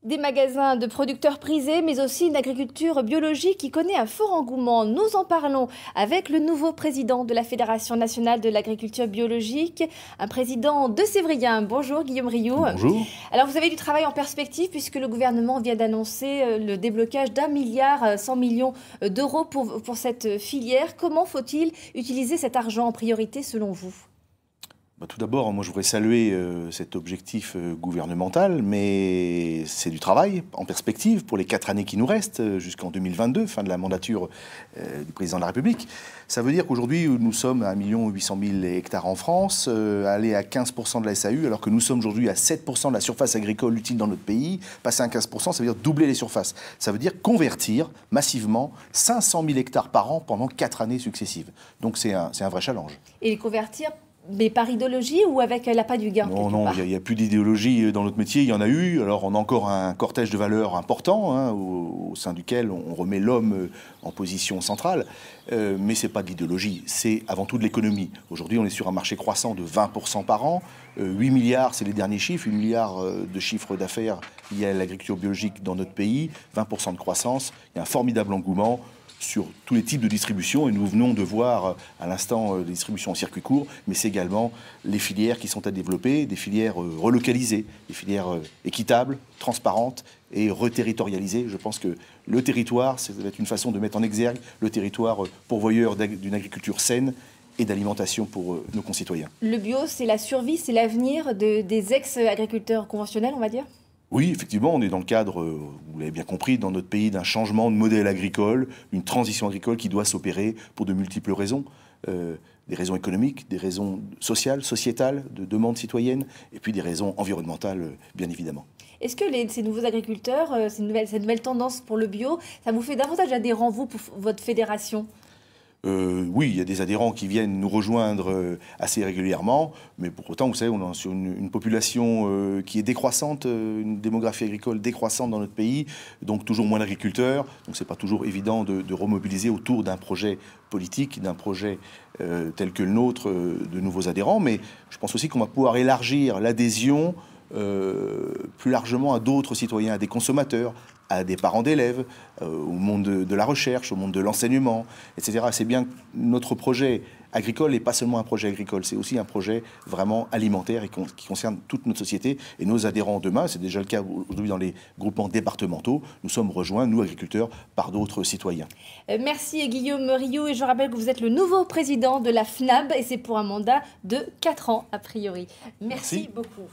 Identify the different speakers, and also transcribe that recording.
Speaker 1: Des magasins de producteurs prisés, mais aussi une agriculture biologique qui connaît un fort engouement. Nous en parlons avec le nouveau président de la Fédération nationale de l'agriculture biologique, un président de Sévrien. Bonjour Guillaume Rioux.
Speaker 2: Bonjour.
Speaker 1: Alors vous avez du travail en perspective puisque le gouvernement vient d'annoncer le déblocage d'1,1 milliard d'euros pour cette filière. Comment faut-il utiliser cet argent en priorité selon vous ?
Speaker 2: Tout d'abord, moi je voudrais saluer cet objectif gouvernemental, mais c'est du travail en perspective pour les 4 années qui nous restent, jusqu'en 2022, fin de la mandature du président de la République. Ça veut dire qu'aujourd'hui, nous sommes à 1 800 000 hectares en France, aller à 15% de la SAU, alors que nous sommes aujourd'hui à 7% de la surface agricole utile dans notre pays. Passer à 15%, ça veut dire doubler les surfaces. Ça veut dire convertir massivement 500 000 hectares par an pendant 4 années successives. Donc c'est un vrai challenge.
Speaker 1: Et les convertir, mais par idéologie ou avec l'appât du gain?
Speaker 2: Non, il n'y a plus d'idéologie dans notre métier, il y en a eu. Alors on a encore un cortège de valeurs important, au sein duquel on remet l'homme en position centrale. Mais ce n'est pas de l'idéologie, c'est avant tout de l'économie. Aujourd'hui, on est sur un marché croissant de 20% par an. 8 milliards, c'est les derniers chiffres, 8 milliards de chiffre d'affaires liés à l'agriculture biologique dans notre pays, 20% de croissance. Il y a un formidable engouement sur tous les types de distribution, et nous venons de voir à l'instant les distributions en circuit court, mais c'est également les filières qui sont à développer, des filières relocalisées, des filières équitables, transparentes et reterritorialisées. Je pense que le territoire, ça va être une façon de mettre en exergue le territoire pourvoyeur d'une agriculture saine et d'alimentation pour nos concitoyens.
Speaker 1: Le bio, c'est la survie, c'est l'avenir des ex-agriculteurs conventionnels, on va dire ?
Speaker 2: Oui, effectivement, on est dans le cadre, vous l'avez bien compris, dans notre pays, d'un changement de modèle agricole, une transition agricole qui doit s'opérer pour de multiples raisons. Des raisons économiques, des raisons sociales, sociétales, de demande citoyenne, et puis des raisons environnementales, bien évidemment.
Speaker 1: Est-ce que ces nouveaux agriculteurs, cette nouvelle tendance pour le bio, ça vous fait davantage adhérents, vous, pour votre fédération ?
Speaker 2: Oui, il y a des adhérents qui viennent nous rejoindre assez régulièrement, mais pour autant, vous savez, on est sur une population qui est décroissante, une démographie agricole décroissante dans notre pays, donc toujours moins d'agriculteurs, donc c'est pas toujours évident de remobiliser autour d'un projet politique, d'un projet tel que le nôtre, de nouveaux adhérents, mais je pense aussi qu'on va pouvoir élargir l'adhésion plus largement à d'autres citoyens, à des consommateurs, à des parents d'élèves, au monde de la recherche, au monde de l'enseignement, etc. C'est bien que notre projet agricole n'est pas seulement un projet agricole, c'est aussi un projet vraiment alimentaire et qui concerne toute notre société. Et nos adhérents demain, c'est déjà le cas aujourd'hui dans les groupements départementaux, nous sommes rejoints, nous agriculteurs, par d'autres citoyens.
Speaker 1: Merci Guillaume Rioux, et je rappelle que vous êtes le nouveau président de la FNAB et c'est pour un mandat de 4 ans a priori. Merci beaucoup.